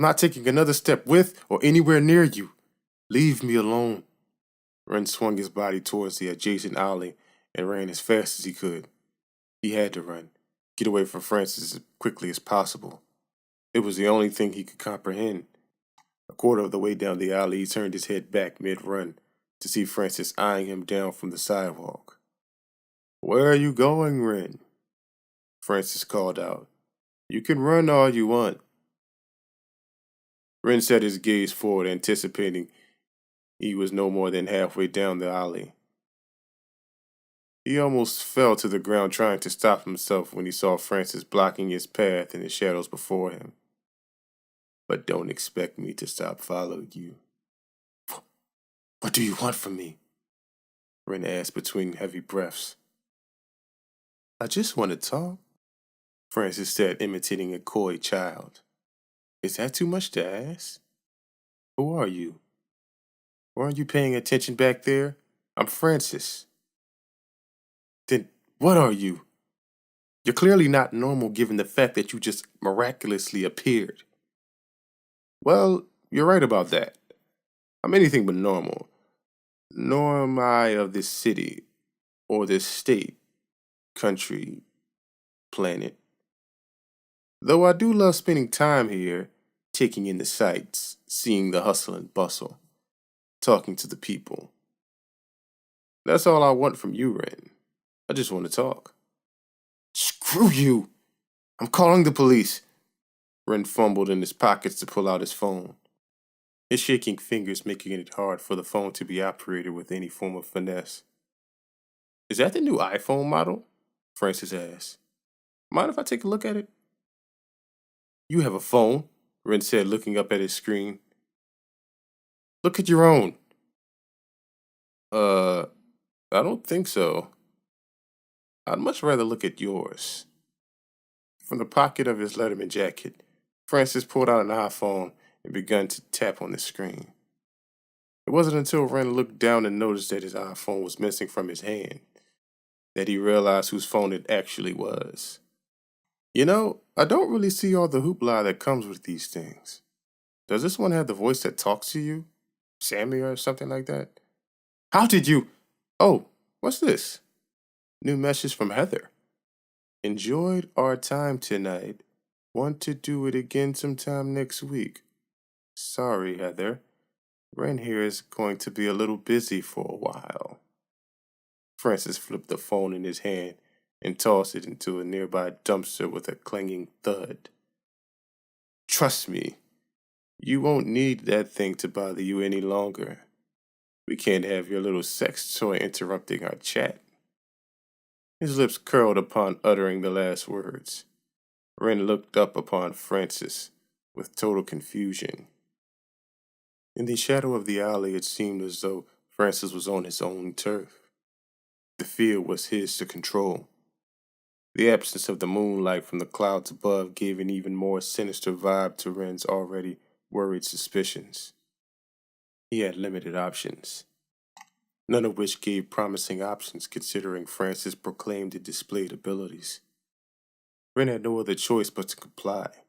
I'm not taking another step with or anywhere near you. Leave me alone. Ren swung his body towards the adjacent alley and ran as fast as he could. He had to run, get away from Francis as quickly as possible. It was the only thing he could comprehend. A quarter of the way down the alley, he turned his head back mid-run to see Francis eyeing him down from the sidewalk. "Where are you going, Ren?" Francis called out. "You can run all you want." Ren set his gaze forward, anticipating he was no more than halfway down the alley. He almost fell to the ground trying to stop himself when he saw Francis blocking his path in the shadows before him. "But don't expect me to stop following you." "What do you want from me?" Ren asked between heavy breaths. "I just want to talk," Francis said, imitating a coy child. "Is that too much to ask? Who are you? Weren't you paying attention back there? I'm Francis." "Then what are you? You're clearly not normal given the fact that you just miraculously appeared." "Well, you're right about that. I'm anything but normal. Nor am I of this city, or this state, country, planet. Though I do love spending time here, taking in the sights, seeing the hustle and bustle, talking to the people. That's all I want from you, Ren. I just want to talk." "Screw you! I'm calling the police." Ren fumbled in his pockets to pull out his phone, his shaking fingers making it hard for the phone to be operated with any form of finesse. "Is that the new iPhone model?" Francis asked. "Mind if I take a look at it?" "You have a phone?" Ren said, looking up at his screen. "Look at your own." I don't think so. I'd much rather look at yours." From the pocket of his Letterman jacket, Francis pulled out an iPhone and began to tap on the screen. It wasn't until Ren looked down and noticed that his iPhone was missing from his hand that he realized whose phone it actually was. "You know, I don't really see all the hoopla that comes with these things. Does this one have the voice that talks to you? Sammy or something like that? How did you? Oh, what's this? New message from Heather. Enjoyed our time tonight. Want to do it again sometime next week. Sorry, Heather. Ren here is going to be a little busy for a while." Francis flipped the phone in his hand and tossed it into a nearby dumpster with a clanging thud. "Trust me, you won't need that thing to bother you any longer. We can't have your little sex toy interrupting our chat." His lips curled upon uttering the last words. Ren looked up upon Francis with total confusion. In the shadow of the alley, it seemed as though Francis was on his own turf. The field was his to control. The absence of the moonlight from the clouds above gave an even more sinister vibe to Ren's already worried suspicions. He had limited options, none of which gave promising options considering Francis' proclaimed and displayed abilities. Ren had no other choice but to comply.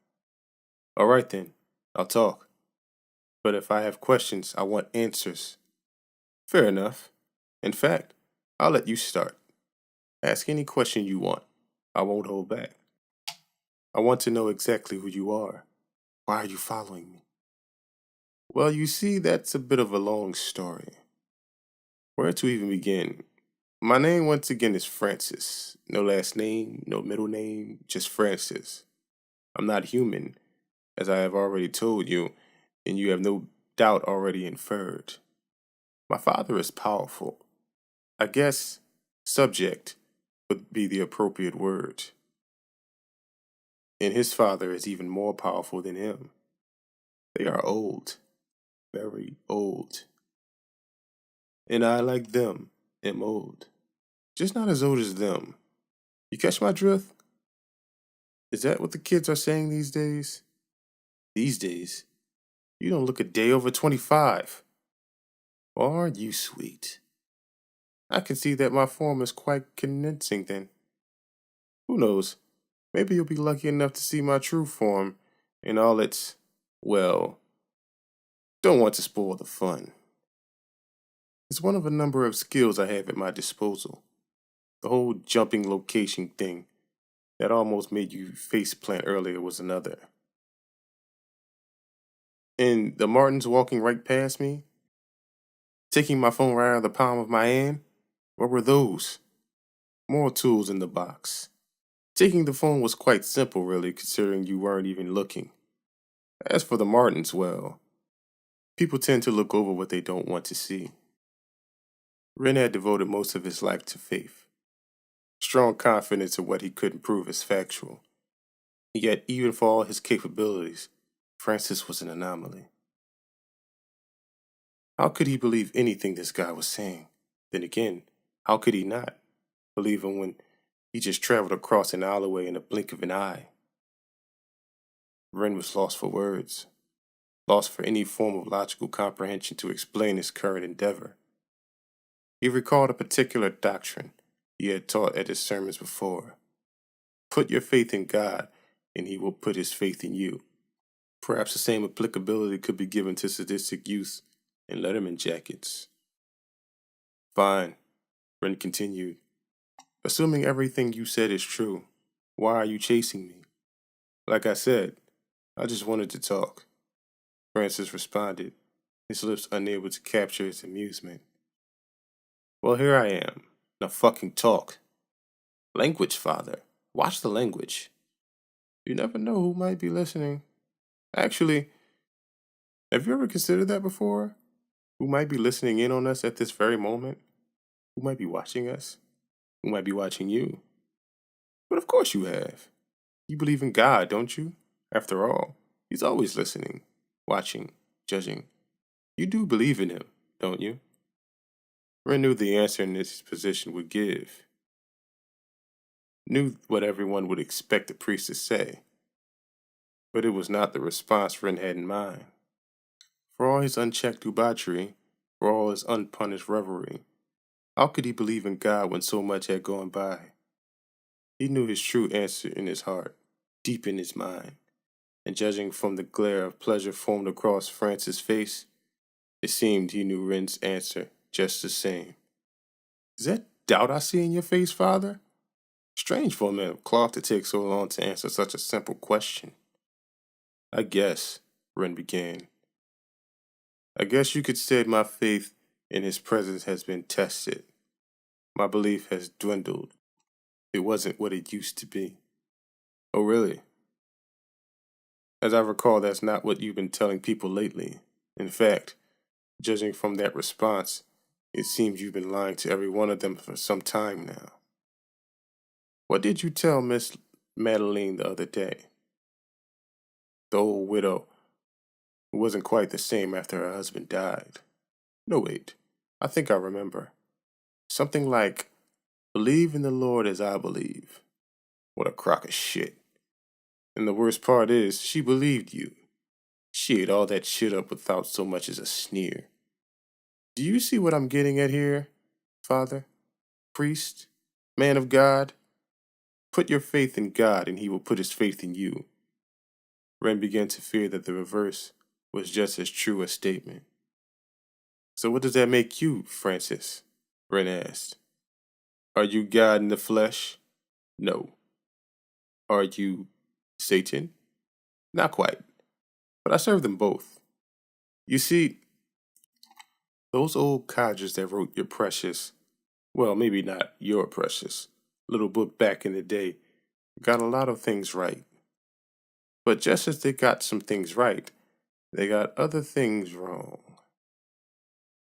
"All right then, I'll talk. But if I have questions, I want answers." "Fair enough. In fact, I'll let you start. Ask any question you want. I won't hold back. I want to know exactly who you are. Why are you following me?" "Well, you see, that's a bit of a long story. Where to even begin? My name once again is Francis. No last name, no middle name, just Francis. I'm not human, as I have already told you, and you have no doubt already inferred. My father is powerful. I guess subject would be the appropriate word. And his father is even more powerful than him. They are old, very old. And I, like them, am old. Just not as old as them. You catch my drift? Is that what the kids are saying these days? These days? You don't look a day over 25. Aren't you sweet? I can see that my form is quite convincing then. Who knows? Maybe you'll be lucky enough to see my true form in all its Well, don't want to spoil the fun. It's one of a number of skills I have at my disposal. The whole jumping location thing that almost made you face plant earlier was another. And the Martins walking right past me, taking my phone right out of the palm of my hand, what were those? More tools in the box. Taking the phone was quite simple, really, considering you weren't even looking. As for the Martins, well, people tend to look over what they don't want to see. Ren had devoted most of his life to faith, strong confidence in what he couldn't prove as factual. Yet, even for all his capabilities, Francis was an anomaly. How could he believe anything this guy was saying? Then again, how could he not believe him when he just traveled across an alleyway in a blink of an eye? Ren was lost for words, lost for any form of logical comprehension to explain his current endeavor. He recalled a particular doctrine he had taught at his sermons before. Put your faith in God, and he will put his faith in you. Perhaps the same applicability could be given to sadistic youth in Letterman jackets. Fine, Ren continued. Assuming everything you said is true, why are you chasing me? Like I said, I just wanted to talk. Francis responded, his lips unable to capture his amusement. Well, here I am. Now fucking talk. Language, father. Watch the language. You never know who might be listening. Actually, have you ever considered that before? Who might be listening in on us at this very moment? Who might be watching us? Who might be watching you? But of course you have. You believe in God, don't you? After all, he's always listening, watching, judging. You do believe in him, don't you? Ren knew the answer in this position would give. Knew what everyone would expect the priest to say. But it was not the response Ren had in mind. For all his unchecked debauchery, for all his unpunished revelry, how could he believe in God when so much had gone by? He knew his true answer in his heart, deep in his mind, and judging from the glare of pleasure formed across Francis' face, it seemed he knew Ren's answer just the same. Is that doubt I see in your face, father? Strange for a man of cloth to take so long to answer such a simple question. I guess, Ren began. I guess you could say my faith in his presence has been tested. My belief has dwindled. It wasn't what it used to be. Oh, really? As I recall, that's not what you've been telling people lately. In fact, judging from that response, it seems you've been lying to every one of them for some time now. What did you tell Miss Madeline the other day? The old widow who wasn't quite the same after her husband died. No, wait. I think I remember. Something like, believe in the Lord as I believe. What a crock of shit. And the worst part is, she believed you. She ate all that shit up without so much as a sneer. Do you see what I'm getting at here, Father? Priest? Man of God? Put your faith in God and he will put his faith in you. Ren began to fear that the reverse was just as true a statement. So what does that make you, Francis? Ren asked. Are you God in the flesh? No. Are you Satan? Not quite. But I serve them both. You see, those old codgers that wrote your precious, well, maybe not your precious, little book back in the day, got a lot of things right. But just as they got some things right, they got other things wrong.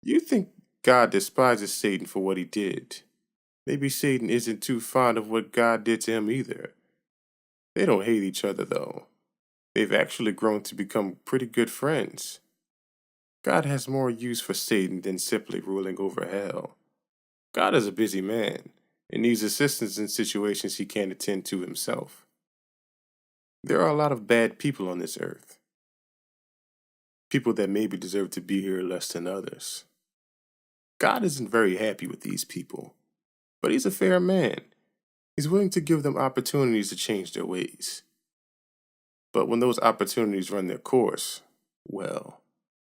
You think God despises Satan for what he did. Maybe Satan isn't too fond of what God did to him either. They don't hate each other, though. They've actually grown to become pretty good friends. God has more use for Satan than simply ruling over hell. God is a busy man and needs assistance in situations he can't attend to himself. There are a lot of bad people on this earth. People that maybe deserve to be here less than others. God isn't very happy with these people, but he's a fair man. He's willing to give them opportunities to change their ways. But when those opportunities run their course, well,